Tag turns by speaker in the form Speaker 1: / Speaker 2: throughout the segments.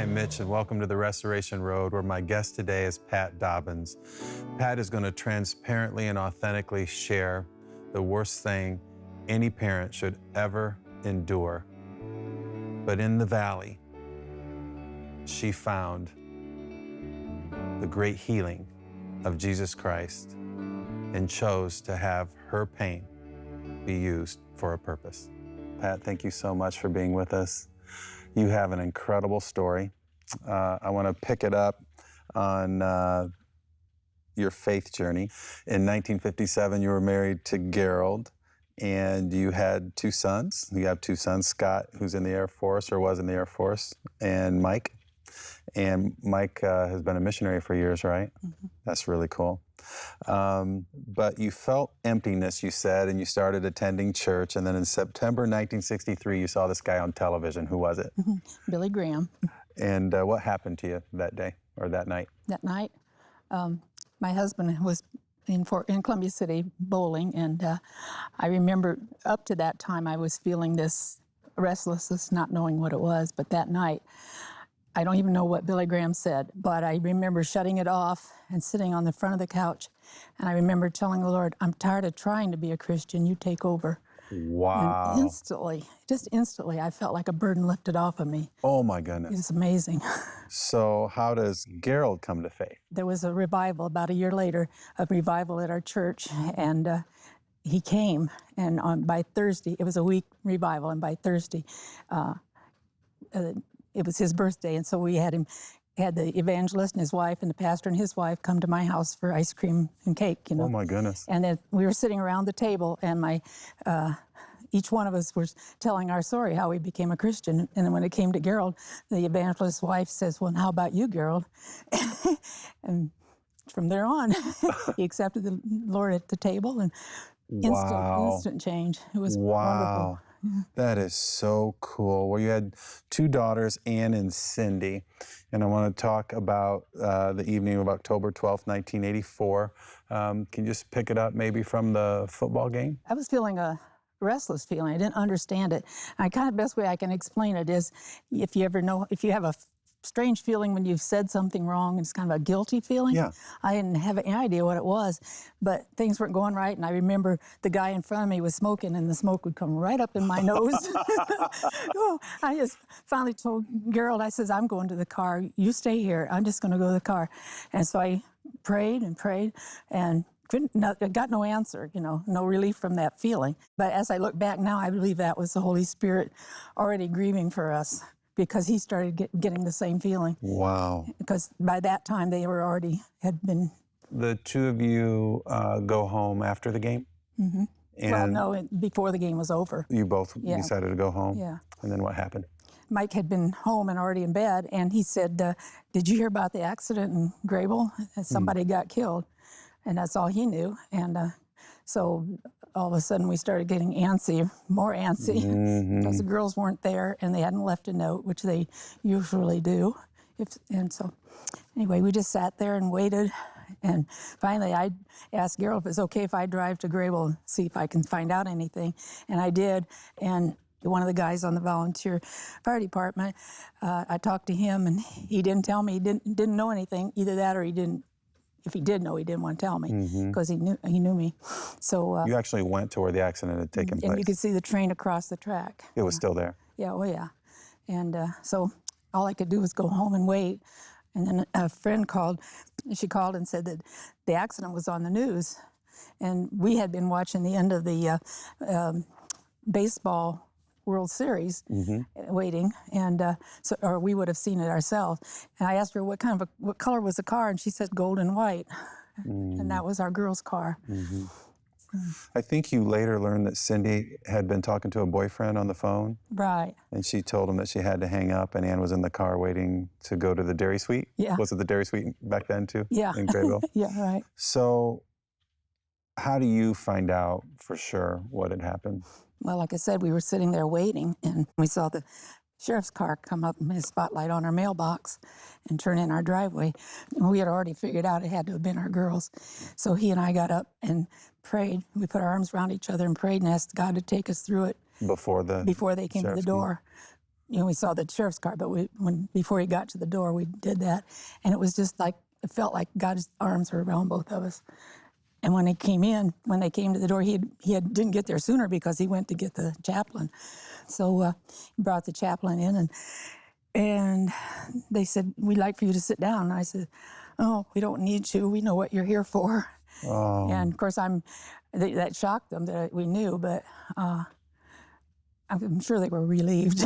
Speaker 1: I'm Mitch, and welcome to the Restoration Road, where my guest today is Pat Dobbins. Pat is going to transparently and authentically share the worst thing any parent should ever endure. But in the valley, she found the great healing of Jesus Christ and chose to have her pain be used for a purpose. Pat, thank you so much for being with us. You have an incredible story. I want to pick it up on your faith journey. In 1957, you were married to Geralt, and you had two sons. You have two sons, Scott, who's in the Air Force, or was in the Air Force, and Mike. And Mike has been a missionary for years, right? Mm-hmm. That's really cool. But you felt emptiness, you said, and you started attending church. And then in September 1963, you saw this guy on television. Who was it?
Speaker 2: Mm-hmm. Billy Graham. And
Speaker 1: what happened to you that day or that night?
Speaker 2: That night, my husband was in Columbia City bowling, and I remember up to that time I was feeling this restlessness, not knowing what it was. But that night, I don't even know what Billy Graham said, but I remember shutting it off and sitting on the front of the couch. And I remember telling the Lord, I'm tired of trying to be a Christian. You take over.
Speaker 1: Wow.
Speaker 2: And instantly, just instantly, I felt like a burden lifted off of me.
Speaker 1: Oh, my goodness.
Speaker 2: It was amazing.
Speaker 1: So how does Geralt come to faith?
Speaker 2: There was a revival about a year later, a revival at our church, and he came. And by Thursday, it was a week revival, and by Thursday, it was his birthday, and so we had the evangelist and his wife and the pastor and his wife come to my house for ice cream and cake, you know.
Speaker 1: Oh, my goodness.
Speaker 2: And then we were sitting around the table, and each one of us was telling our story, how we became a Christian. And then when it came to Gerald, the evangelist's wife says, well, how about you, Gerald? And from there on, he accepted the Lord at the table, and instant change. It was wonderful.
Speaker 1: Yeah. That is so cool. Well, you had two daughters, Ann and Cindy, and I want to talk about the evening of October 12th, 1984. Can you just pick it up maybe from the football game?
Speaker 2: I was feeling a restless feeling. I didn't understand it. The best way I can explain it is if you have a strange feeling when you've said something wrong, it's kind of a guilty feeling.
Speaker 1: Yeah.
Speaker 2: I didn't have any idea what it was, but things weren't going right, and I remember the guy in front of me was smoking, and the smoke would come right up in my nose. Oh, I just finally told Gerald, I says, I'm going to the car. You stay here. I'm just going to go to the car. And so I prayed and prayed, and got no answer, no relief from that feeling. But as I look back now, I believe that was the Holy Spirit already grieving for us, because he started getting the same feeling.
Speaker 1: Wow.
Speaker 2: Because by that time, they had been...
Speaker 1: The two of you go home after the game?
Speaker 2: Mm-hmm.
Speaker 1: And
Speaker 2: well, no, before the game was over.
Speaker 1: You both decided to go home?
Speaker 2: Yeah.
Speaker 1: And then what happened?
Speaker 2: Mike had been home and already in bed, and he said, did you hear about the accident in Grable? Somebody got killed. And that's all he knew. And so all of a sudden we started getting more antsy, because the girls weren't there and they hadn't left a note, which they usually do. And so anyway, we just sat there and waited. And finally I asked Gerald if it's okay if I drive to Grable and see if I can find out anything. And I did. And one of the guys on the volunteer fire department, I talked to him, and he didn't tell me, he didn't know anything, either that or he didn't. If he did know, he didn't want to tell me, because he knew me. So
Speaker 1: you actually went to where the accident had taken place.
Speaker 2: And you could see the train across the track.
Speaker 1: It was still there.
Speaker 2: Yeah, oh yeah. And so all I could do was go home and wait. And then a friend called. She called and said that the accident was on the news, and we had been watching the end of the baseball World Series, waiting, and or we would have seen it ourselves. And I asked her what color was the car, and she said gold and white, and that was our girls' car.
Speaker 1: I think you later learned that Cindy had been talking to a boyfriend on the phone.
Speaker 2: Right.
Speaker 1: And she told him that she had to hang up, and Ann was in the car waiting to go to the Dairy Suite.
Speaker 2: Yeah.
Speaker 1: Was it the Dairy Suite back then too?
Speaker 2: Yeah.
Speaker 1: In Grayville?
Speaker 2: Yeah, right.
Speaker 1: So how do you find out for sure what had happened?
Speaker 2: Well, like I said, we were sitting there waiting, and we saw the sheriff's car come up and his spotlight on our mailbox and turn in our driveway. And we had already figured out it had to have been our girls. So he and I got up and prayed. We put our arms around each other and prayed and asked God to take us through it.
Speaker 1: Before they came to the
Speaker 2: door. we saw the sheriff's car, but before he got to the door, we did that. And it was just like, it felt like God's arms were around both of us. And when they came to the door, he didn't get there sooner because he went to get the chaplain. So he brought the chaplain in, and they said, "We'd like for you to sit down." And I said, "Oh, we don't need you. We know what you're here for."
Speaker 1: Oh.
Speaker 2: And of course, that shocked them that we knew, but I'm sure they were relieved.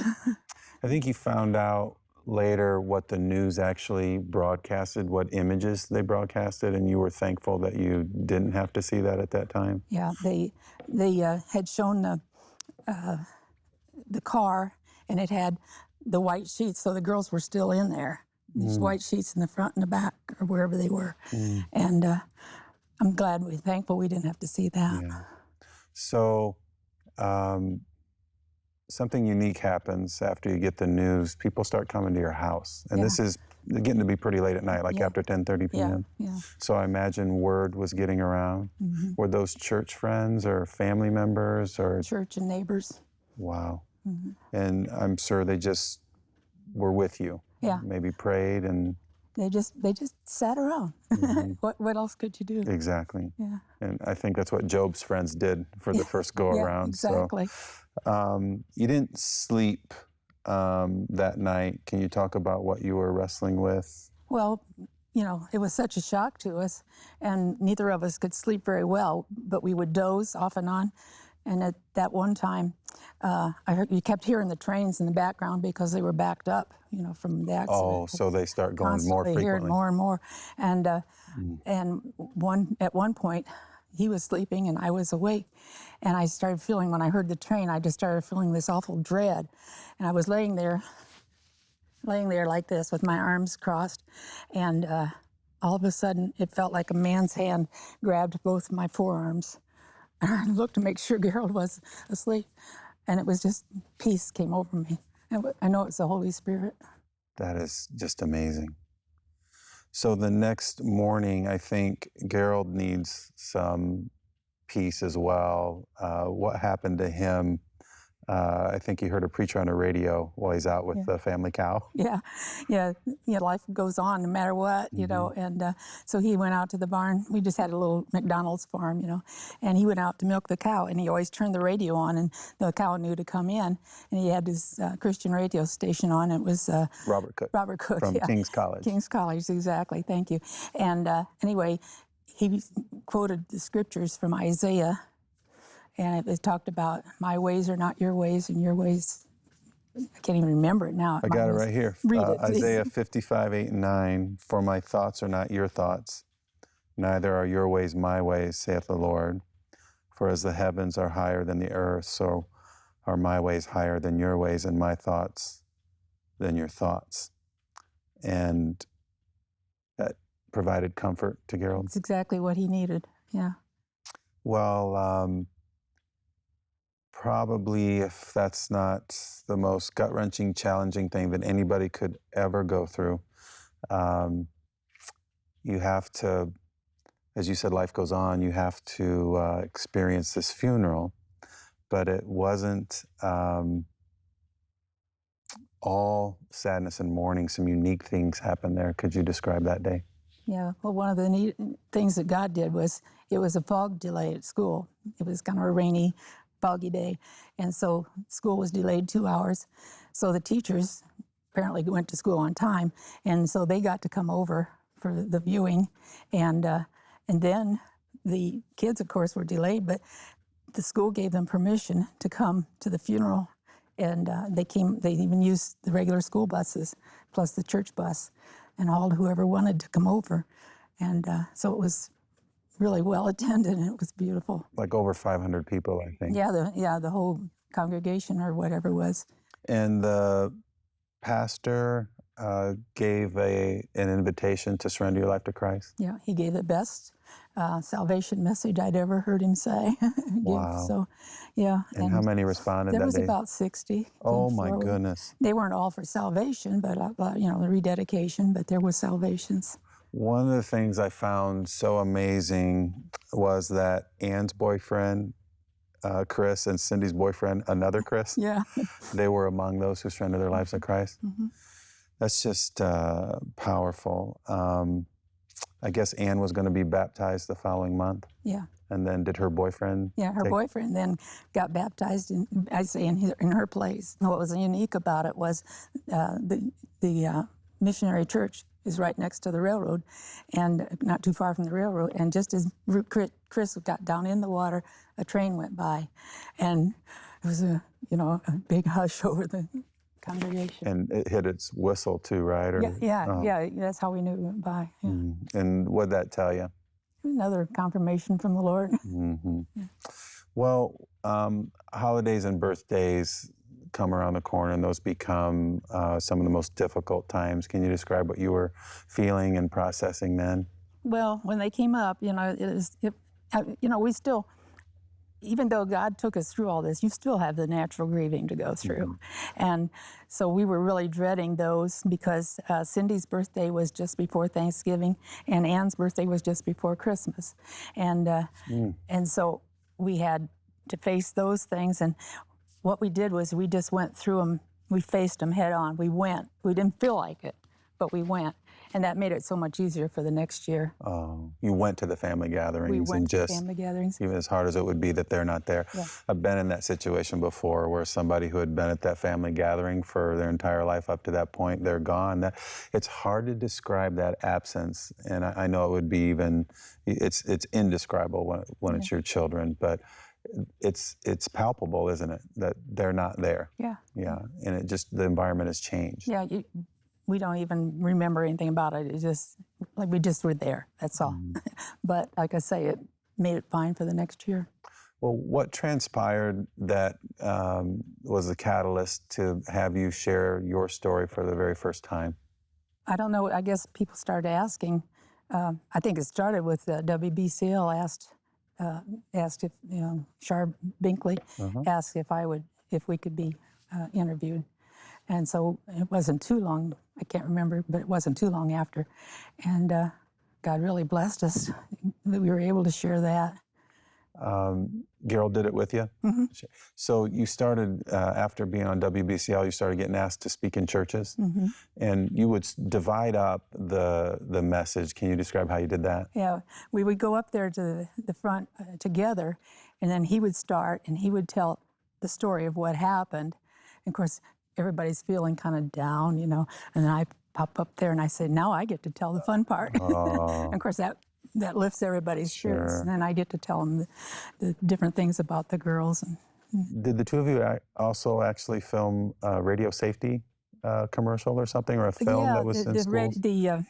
Speaker 1: I think you found out later what the news actually broadcasted, what images they broadcasted, and you were thankful that you didn't have to see that at that time.
Speaker 2: Yeah, they had shown the car, and it had the white sheets, so the girls were still in there. These white sheets in the front and the back, or wherever they were. And I'm thankful we didn't have to see that.
Speaker 1: Yeah. So something unique happens after you get the news. People start coming to your house, and this is getting to be pretty late at night, like after 10:30 p.m.
Speaker 2: Yeah.
Speaker 1: So I imagine word was getting around. Were those church friends or family members or
Speaker 2: Church and neighbors.
Speaker 1: Wow. And I'm sure they just were with you.
Speaker 2: Yeah.
Speaker 1: Maybe prayed and
Speaker 2: They just sat around. What else could you do?
Speaker 1: exactly.
Speaker 2: Yeah.
Speaker 1: And I think that's what Job's friends did for the first go around.
Speaker 2: Exactly.
Speaker 1: So you didn't sleep that night. Can you talk about what you were wrestling with?
Speaker 2: Well, it was such a shock to us, and neither of us could sleep very well, but we would doze off and on. And at that one time, you kept hearing the trains in the background because they were backed up, from the accident.
Speaker 1: Oh, so they start going more
Speaker 2: Constantly hearing
Speaker 1: frequently.
Speaker 2: more and more. And at one point, he was sleeping and I was awake. And I started feeling, when I heard the train, I just started feeling this awful dread. And I was laying there like this with my arms crossed. And all of a sudden, it felt like a man's hand grabbed both my forearms. And I looked to make sure Geralt was asleep. And it was just, peace came over me. I know it's the Holy Spirit.
Speaker 1: That is just amazing. So the next morning, I think Geralt needs some peace as well. What happened to him? I think he heard a preacher on the radio while he's out with the family cow.
Speaker 2: Yeah. Life goes on no matter what, And so he went out to the barn. We just had a little McDonald's farm, and he went out to milk the cow, and he always turned the radio on, and the cow knew to come in, and he had his Christian radio station on. It was
Speaker 1: Robert Cook.
Speaker 2: Robert Cook
Speaker 1: from King's College.
Speaker 2: King's College, exactly. Thank you. And anyway, he quoted the scriptures from Isaiah. And it talked about, my ways are not your ways, and your ways, I can't even remember it now.
Speaker 1: I got it right here.
Speaker 2: Read it, please.
Speaker 1: Isaiah 55:8-9, for my thoughts are not your thoughts, neither are your ways my ways, saith the Lord. For as the heavens are higher than the earth, so are my ways higher than your ways, and my thoughts than your thoughts. And that provided comfort to Geralt.
Speaker 2: It's exactly what he needed, yeah.
Speaker 1: Well, probably, if that's not the most gut-wrenching, challenging thing that anybody could ever go through, you have to, as you said, life goes on, you have to experience this funeral, but it wasn't all sadness and mourning. Some unique things happened there. Could you describe that day?
Speaker 2: Yeah, well, one of the neat things that God did was, it was a fog delay at school. It was kind of a rainy, foggy day, and so school was delayed 2 hours. So the teachers apparently went to school on time, and so they got to come over for the viewing, and then the kids, of course, were delayed, but the school gave them permission to come to the funeral, and they came. They even used the regular school buses plus the church bus, and hauled whoever wanted to come over, and so it was really well attended, and it was beautiful.
Speaker 1: Like over 500 people, I think.
Speaker 2: Yeah, the whole congregation or whatever it was.
Speaker 1: And the pastor gave an invitation to surrender your life to Christ?
Speaker 2: Yeah, he gave the best salvation message I'd ever heard him say.
Speaker 1: Wow.
Speaker 2: So, yeah.
Speaker 1: And how many responded that day?
Speaker 2: There was about 60.
Speaker 1: Oh, my goodness.
Speaker 2: They weren't all for salvation, but, the rededication, but there was salvations.
Speaker 1: One of the things I found so amazing was that Ann's boyfriend Chris and Cindy's boyfriend, another Chris.
Speaker 2: Yeah.
Speaker 1: They were among those who surrendered their lives to Christ.
Speaker 2: Mm-hmm.
Speaker 1: That's just powerful. I guess Anne was going to be baptized the following month.
Speaker 2: Yeah.
Speaker 1: And then did her boyfriend?
Speaker 2: Yeah, her boyfriend then got baptized in her place. What was unique about it was the missionary church is right next to the railroad, and not too far from the railroad. And just as Chris got down in the water, a train went by, and it was a big hush over the congregation.
Speaker 1: And it hit its whistle too, right? Or,
Speaker 2: yeah. That's how we knew it went by. Yeah.
Speaker 1: And what'd that tell you?
Speaker 2: Another confirmation from the Lord.
Speaker 1: Mm-hmm. Yeah. Well, holidays and birthdays come around the corner, and those become some of the most difficult times. Can you describe what you were feeling and processing then?
Speaker 2: Well, when they came up, we still, even though God took us through all this, you still have the natural grieving to go through. Mm-hmm. And so we were really dreading those because Cindy's birthday was just before Thanksgiving, and Anne's birthday was just before Christmas. And so we had to face those things. And what we did was we just went through them. We faced them head on. We went. We didn't feel like it, but we went. And that made it so much easier for the next year.
Speaker 1: Oh, you went to the family gatherings.
Speaker 2: We went to the family gatherings.
Speaker 1: Even as hard as it would be that they're not there. Yeah. I've been in that situation before where somebody who had been at that family gathering for their entire life up to that point, they're gone. It's hard to describe that absence. And I know it would be it's indescribable when it's your children, but it's palpable, isn't it? That they're not there.
Speaker 2: Yeah.
Speaker 1: Yeah, and the environment has changed.
Speaker 2: Yeah, we don't even remember anything about it. It's just like we just were there, that's all. But like I say, it made it fine for the next year.
Speaker 1: Well, what transpired that was the catalyst to have you share your story for the very first time?
Speaker 2: I don't know, I guess people started asking. I think it started with WBCL asked if, Char Binkley asked if we could be interviewed. And so it wasn't too long, I can't remember, but it wasn't too long after. And God really blessed us that we were able to share that.
Speaker 1: Geralt did it with you?
Speaker 2: Mm-hmm.
Speaker 1: So you started, after being on WBCL, you started getting asked to speak in churches. Mm-hmm. And you would divide up the message. Can you describe how you did that?
Speaker 2: Yeah, we would go up there to the front together, and then he would start, and he would tell the story of what happened. And of course, everybody's feeling kind of down, and then I pop up there and I say, now I get to tell the fun part. And of course, that lifts everybody's spirits. And then I get to tell them the different things about the girls.
Speaker 1: Did the two of you also actually film a radio safety commercial or something, or a film that was in schools?
Speaker 2: The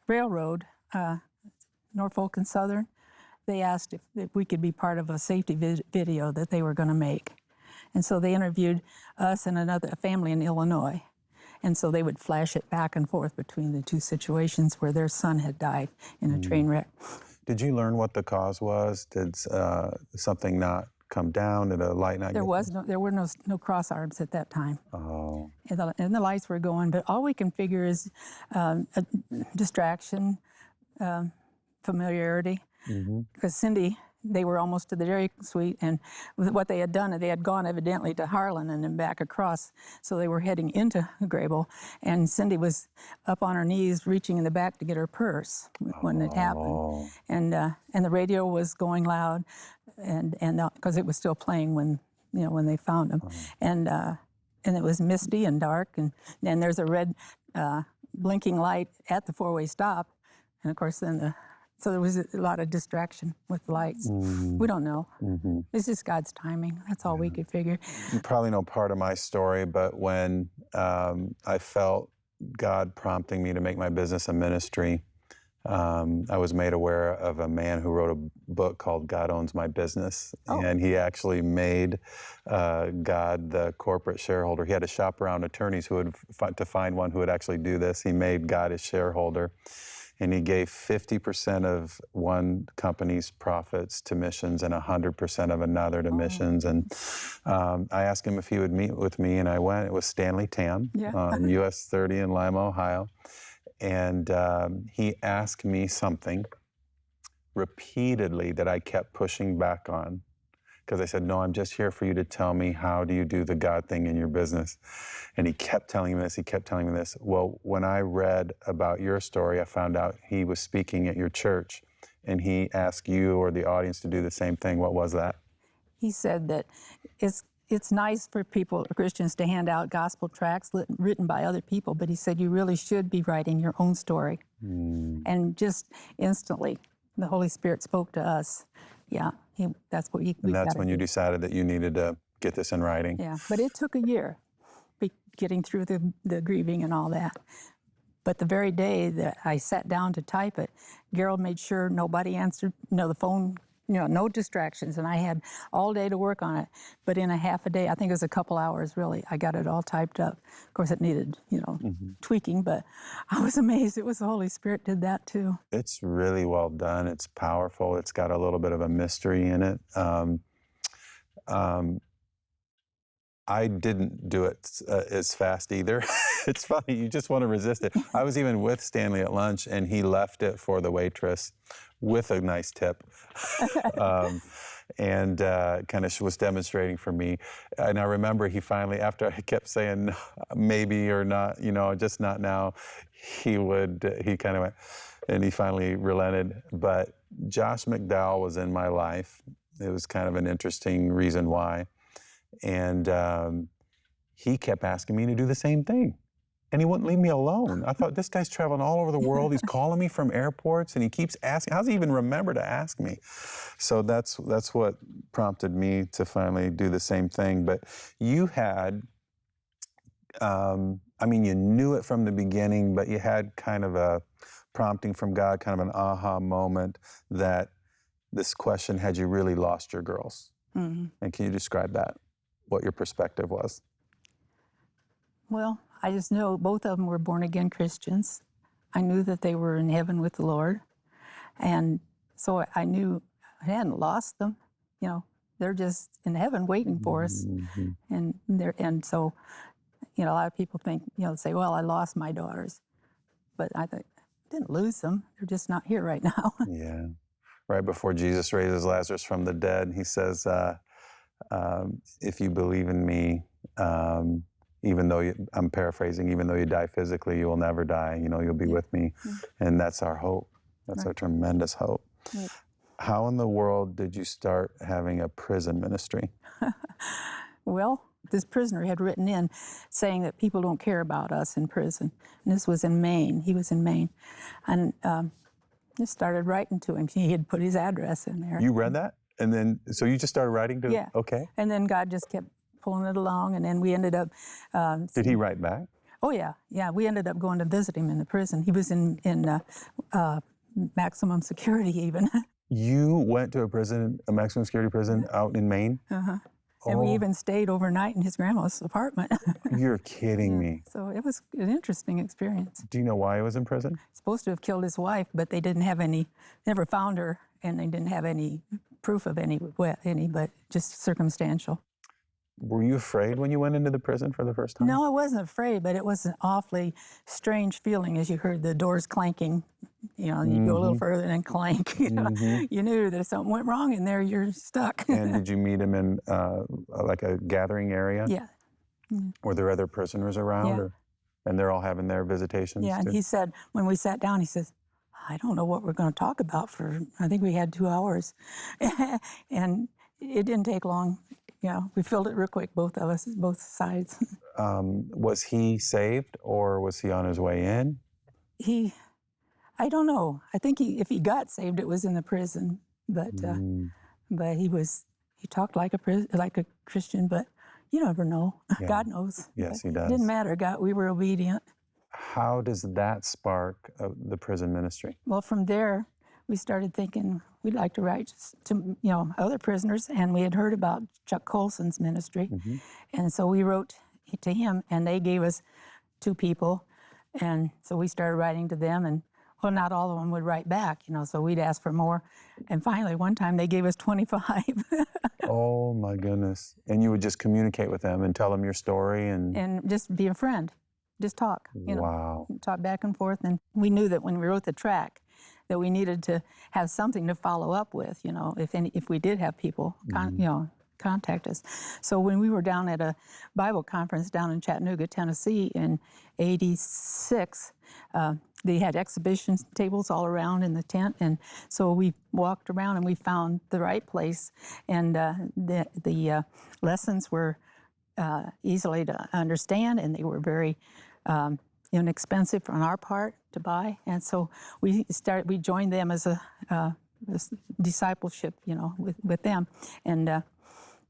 Speaker 2: railroad, Norfolk and Southern, they asked if we could be part of a safety video that they were going to make. And so they interviewed us and a family in Illinois. And so they would flash it back and forth between the two situations where their son had died in a train wreck.
Speaker 1: Did you learn what the cause was? Did something not come down? Did a light not
Speaker 2: There were no cross arms at that time.
Speaker 1: Oh.
Speaker 2: And the lights were going, but all we can figure is a distraction, familiarity. Because Cindy, they were almost to the Dairy Suite, and with what they had done, they had gone evidently to Harlan and then back across, so they were heading into Grable, and Cindy was up on her knees reaching in the back to get her purse when it happened, and the radio was going loud, and because it was still playing when they found him, and it was misty and dark, and there's a red blinking light at the four-way stop, and of course then so there was a lot of distraction with the lights. We don't know. It's just God's timing. That's all we could figure.
Speaker 1: You probably know part of my story, but when I felt God prompting me to make my business a ministry, I was made aware of a man who wrote a book called God Owns My Business. And he actually made God the corporate shareholder. He had to shop around attorneys to find one who would actually do this. He made God his shareholder. And he gave 50% of one company's profits to missions and 100% of another to missions. And I asked him if he would meet with me, and I went. It was Stanley Tam on US 30 in Lima, Ohio. And he asked me something repeatedly that I kept pushing back on, Because I said, no, I'm just here for you to tell me, how do you do the God thing in your business? And he kept telling me this, he kept telling me this. Well, when I read about your story, I found out he was speaking at your church, and he asked you or the audience to do the same thing. What was that?
Speaker 2: He said that it's nice for people, Christians, to hand out gospel tracts written by other people, but he said you really should be writing your own story. And just instantly, the Holy Spirit spoke to us. Yeah, that's what we
Speaker 1: And that's
Speaker 2: gotta
Speaker 1: when you
Speaker 2: do.
Speaker 1: decided that you needed to get this in writing.
Speaker 2: Yeah, but it took a year, getting through the grieving and all that. But the very day that I sat down to type it, Geralt made sure nobody answered, the phone, no distractions. And I had all day to work on it. But in a half a day, I think it was a couple hours really, I got it all typed up. Of course, it needed, tweaking, but I was amazed. It was the Holy Spirit did that too.
Speaker 1: It's really well done. It's powerful. It's got a little bit of a mystery in it. I didn't do it as fast either. It's funny, you just want to resist it. I was even with Stanley at lunch, and he left it for the waitress with a nice tip, and kind of was demonstrating for me. And I remember he finally, after I kept saying maybe or not, just not now, he kind of went, and he finally relented. But Josh McDowell was in my life. It was kind of an interesting reason why. And he kept asking me to do the same thing. And he wouldn't leave me alone. I thought, this guy's traveling all over the world. He's calling me from airports, and he keeps asking. How does he even remember to ask me? So that's what prompted me to finally do the same thing. But you had, you knew it from the beginning, but you had kind of a prompting from God, kind of an aha moment that this question, had you really lost your girls? Mm-hmm. And can you describe that? What your perspective was?
Speaker 2: Well, I just know both of them were born-again Christians. I knew that they were in heaven with the Lord. And so I knew I hadn't lost them. They're just in heaven waiting for us. Mm-hmm. And so, a lot of people think, say, well, I lost my daughters. But I think, I didn't lose them. They're just not here right now.
Speaker 1: Yeah. Right before Jesus raises Lazarus from the dead, he says, if you believe in me, even though I'm paraphrasing, even though you die physically, you will never die. You'll be with me. Mm-hmm. And that's our hope. That's our tremendous hope. Right. How in the world did you start having a prison ministry?
Speaker 2: Well, this prisoner had written in saying that people don't care about us in prison. And this was in Maine. He was in Maine. And just started writing to him. He had put his address in there.
Speaker 1: You read that? And then, so you just started writing to him?
Speaker 2: Yeah.
Speaker 1: Okay.
Speaker 2: And then God just kept pulling it along, and then we ended up...
Speaker 1: Did he write back?
Speaker 2: Oh, yeah. Yeah, we ended up going to visit him in the prison. He was in maximum security even.
Speaker 1: You went to a maximum security prison out in Maine?
Speaker 2: Uh-huh. And we even stayed overnight in his grandma's apartment.
Speaker 1: You're kidding me.
Speaker 2: So it was an interesting experience.
Speaker 1: Do you know why he was in prison?
Speaker 2: Supposed to have killed his wife, but they didn't have never found her, and they didn't have any proof of any, but just circumstantial.
Speaker 1: Were you afraid when you went into the prison for the first time?
Speaker 2: No, I wasn't afraid, but it was an awfully strange feeling as you heard the doors clanking. You go a little further and then clank. You knew that if something went wrong in there, you're stuck.
Speaker 1: And did you meet him in like a gathering area?
Speaker 2: Yeah.
Speaker 1: Were there other prisoners around?
Speaker 2: Yeah.
Speaker 1: And they're all having their visitations?
Speaker 2: Yeah, and he said, when we sat down, he says, I don't know what we're going to talk about I think we had 2 hours. And it didn't take long. Yeah, we filled it real quick, both of us, both sides.
Speaker 1: Was he saved, or was he on his way in?
Speaker 2: I don't know. I think if he got saved, it was in the prison. But he talked like a Christian, but you never know. Yeah. God knows.
Speaker 1: Yes, he does.
Speaker 2: It didn't matter. We were obedient.
Speaker 1: How does that spark the prison ministry?
Speaker 2: Well, from there, we started thinking we'd like to write to other prisoners, and we had heard about Chuck Colson's ministry, and so we wrote to him, and they gave us 2 people, and so we started writing to them, and well, not all of them would write back, so we'd ask for more, and finally one time they gave us 25.
Speaker 1: Oh my goodness! And you would just communicate with them and tell them your story
Speaker 2: and just be a friend, just talk,
Speaker 1: Wow.
Speaker 2: Talk back and forth, and we knew that when we wrote the track, that we needed to have something to follow up with, if we did have people, contact us. So when we were down at a Bible conference down in Chattanooga, Tennessee in '86, they had exhibition tables all around in the tent, and so we walked around and we found the right place, and the lessons were easily to understand, and they were very inexpensive on our part to buy, and so we joined them as a this discipleship, with them, and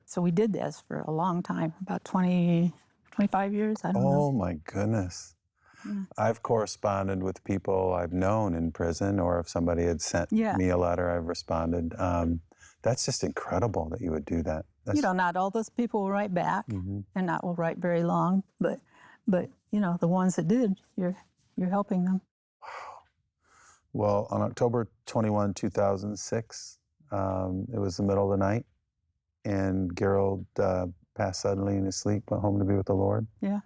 Speaker 2: so we did this for a long time, about 25 years, I don't know.
Speaker 1: Oh my goodness.
Speaker 2: Yeah.
Speaker 1: I've corresponded with people I've known in prison, or if somebody had sent me a letter, I've responded. That's just incredible that you would do that.
Speaker 2: Not all those people will write back, and not will write very long, but the ones that did, you're helping them.
Speaker 1: Well, on October 21, 2006, it was the middle of the night, and Geralt passed suddenly in his sleep, went home to be with the Lord.
Speaker 2: Yeah.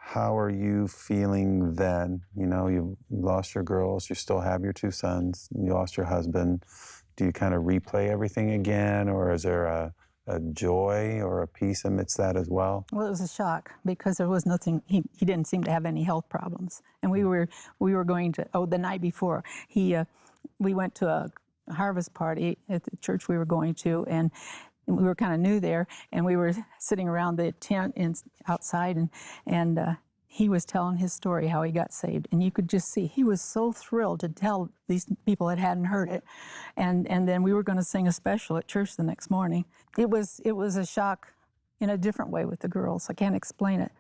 Speaker 1: How are you feeling then? You lost your girls, you still have your two sons, you lost your husband. Do you kind of replay everything again, or is there a joy or a peace amidst that as well?
Speaker 2: Well, it was a shock because there was nothing. He didn't seem to have any health problems, and we were going to. Oh, the night before we went to a harvest party at the church we were going to, and we were kind of new there, and we were sitting around the tent outside, and he was telling his story, how he got saved, and you could just see he was so thrilled to tell these people that hadn't heard it, and then we were going to sing a special at church the next morning. It was a shock in a different way with the girls. I can't explain it,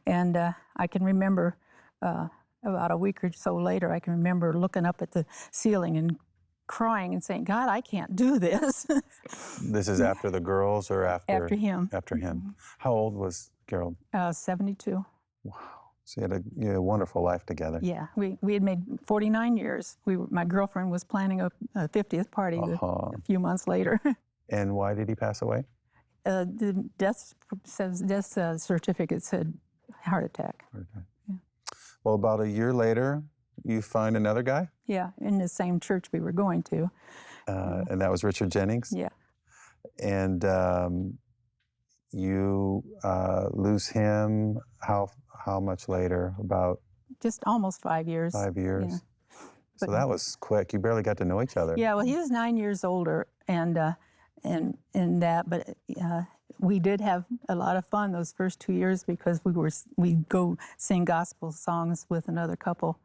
Speaker 2: and I can remember about a week or so later, I can remember looking up at the ceiling and crying and saying, God, I can't do this.
Speaker 1: This is after the girls or after
Speaker 2: him?
Speaker 1: After him. How old was Geralt?
Speaker 2: 72.
Speaker 1: Wow. So you had a wonderful life together.
Speaker 2: Yeah, we had made 49 years. My girlfriend was planning a 50th party a few months later.
Speaker 1: And why did he pass away?
Speaker 2: The death certificate said heart attack.
Speaker 1: Heart attack.
Speaker 2: Yeah.
Speaker 1: Well, about a year later, you find another guy?
Speaker 2: Yeah, in the same church we were going to.
Speaker 1: And that was Richard Jennings?
Speaker 2: Yeah.
Speaker 1: And you lose him how much later? About
Speaker 2: just almost 5 years.
Speaker 1: 5 years.
Speaker 2: Yeah.
Speaker 1: So that was quick. You barely got to know each other.
Speaker 2: Yeah, well, he was 9 years older, but we did have a lot of fun those first 2 years because we'd go sing gospel songs with another couple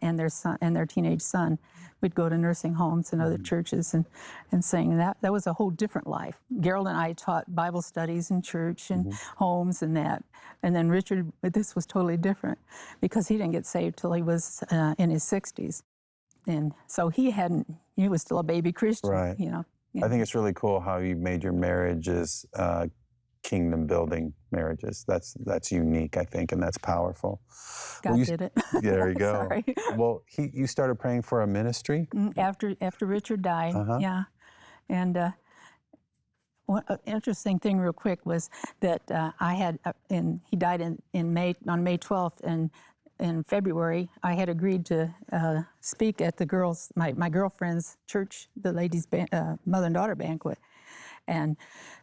Speaker 2: and their son and their teenage son. We'd go to nursing homes and other churches and sing. That was a whole different life. Geralt and I taught Bible studies in church and homes and that. And then Richard, this was totally different because he didn't get saved till he was in his 60s. And so he was still a baby Christian,
Speaker 1: Right.
Speaker 2: Yeah.
Speaker 1: I think it's really cool how you made your marriages kingdom building marriages. That's unique, I think, and that's powerful.
Speaker 2: God did it.
Speaker 1: Yeah, there you go.
Speaker 2: Sorry.
Speaker 1: Well, you started praying for a ministry?
Speaker 2: After Richard died, yeah. And one interesting thing real quick was that he died on May 12th, and in February, I had agreed to speak at my girlfriend's church, the ladies' mother and daughter banquet. And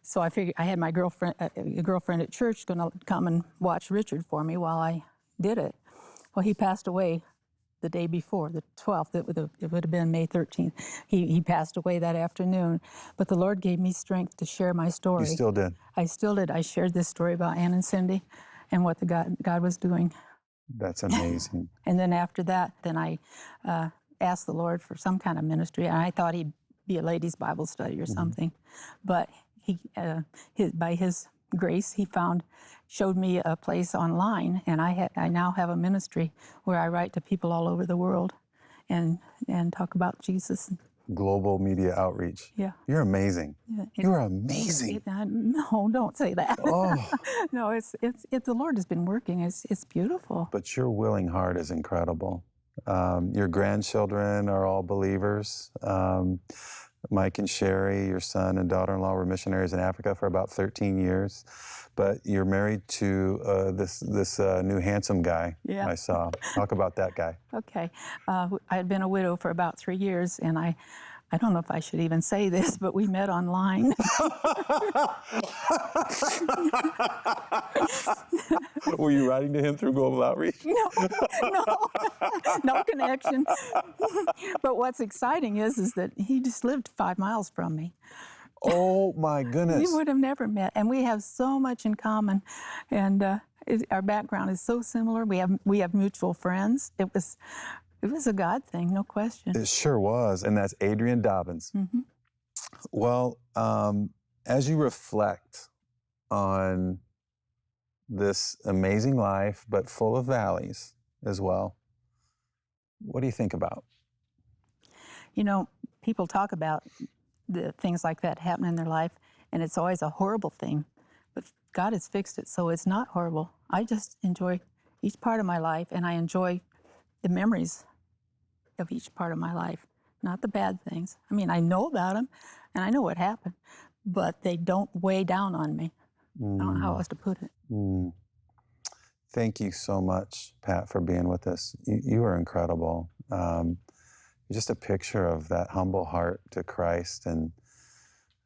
Speaker 2: so I figured I had my girlfriend at church going to come and watch Richard for me while I did it. Well, he passed away the day before, the 12th. It would have been May 13th. He passed away that afternoon. But the Lord gave me strength to share my story.
Speaker 1: You still did?
Speaker 2: I still did. I shared this story about Ann and Cindy and what God was doing.
Speaker 1: That's amazing.
Speaker 2: And then after that, I asked the Lord for some kind of ministry, and I thought he'd be a ladies' Bible study or something. But by his grace, he showed me a place online, and I now have a ministry where I write to people all over the world and talk about Jesus. Global
Speaker 1: media outreach.
Speaker 2: Yeah.
Speaker 1: You're amazing.
Speaker 2: Yeah,
Speaker 1: You're amazing.
Speaker 2: No, don't say that.
Speaker 1: Oh.
Speaker 2: No, it's the Lord has been working. It's beautiful.
Speaker 1: But your willing heart is incredible. Your grandchildren are all believers. Mike and Sherry, your son and daughter-in-law, were missionaries in Africa for about 13 years. But you're married to this new handsome guy I saw. Talk about that guy.
Speaker 2: Okay. I had been a widow for about 3 years, and I I don't know if I should even say this, but we met online.
Speaker 1: Were you writing to him through Global Outreach?
Speaker 2: No connection. But what's exciting is that he just lived 5 miles from me.
Speaker 1: Oh my goodness.
Speaker 2: We would have never met, and we have so much in common, and our background is so similar. We have mutual friends. It was a God thing, no question.
Speaker 1: It sure was, and that's Adrian Dobbins.
Speaker 2: Mm-hmm.
Speaker 1: Well, as you reflect on this amazing life, but full of valleys as well, what do you think about?
Speaker 2: You know, people talk about the things like that happen in their life, and it's always a horrible thing, but God has fixed it, so it's not horrible. I just enjoy each part of my life, and I enjoy the memories of each part of my life, not the bad things. I mean, I know about them, and I know what happened, but they don't weigh down on me. I don't know how else to put it.
Speaker 1: Thank you so much, Pat, for being with us. You are incredible. You're just a picture of that humble heart to Christ, and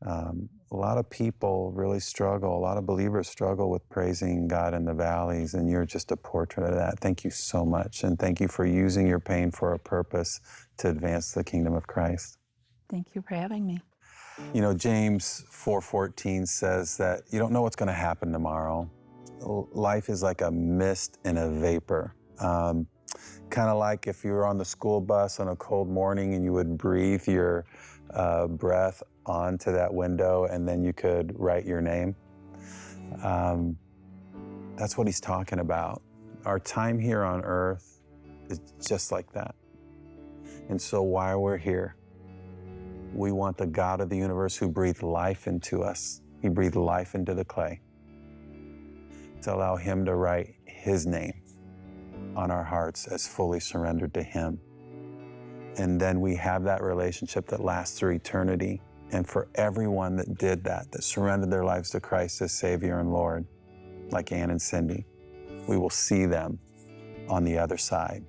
Speaker 1: a lot of people really struggle, a lot of believers struggle with praising God in the valleys, and you're just a portrait of that. Thank you so much, and thank you for using your pain for a purpose to advance the kingdom of Christ.
Speaker 2: Thank you for having me.
Speaker 1: You know, James 4:14 says that you don't know what's going to happen tomorrow. Life is like a mist and a vapor. Kind of like if you were on the school bus on a cold morning and you would breathe your breath onto that window and then you could write your name. That's what he's talking about. Our time here on earth is just like that. And so while we're here, we want the God of the universe who breathed life into us, he breathed life into the clay, to allow him to write his name on our hearts as fully surrendered to him. And then we have that relationship that lasts through eternity. And for everyone that did that surrendered their lives to Christ as Savior and Lord, like Ann and Cindy, we will see them on the other side,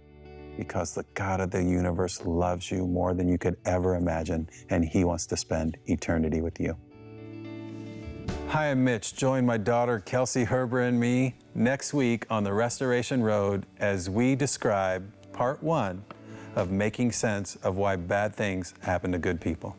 Speaker 1: because the God of the universe loves you more than you could ever imagine, and he wants to spend eternity with you. Hi, I'm Mitch. Join my daughter, Kelsey Herber, and me next week on the Restoration Road as we describe part 1 of making sense of why bad things happen to good people.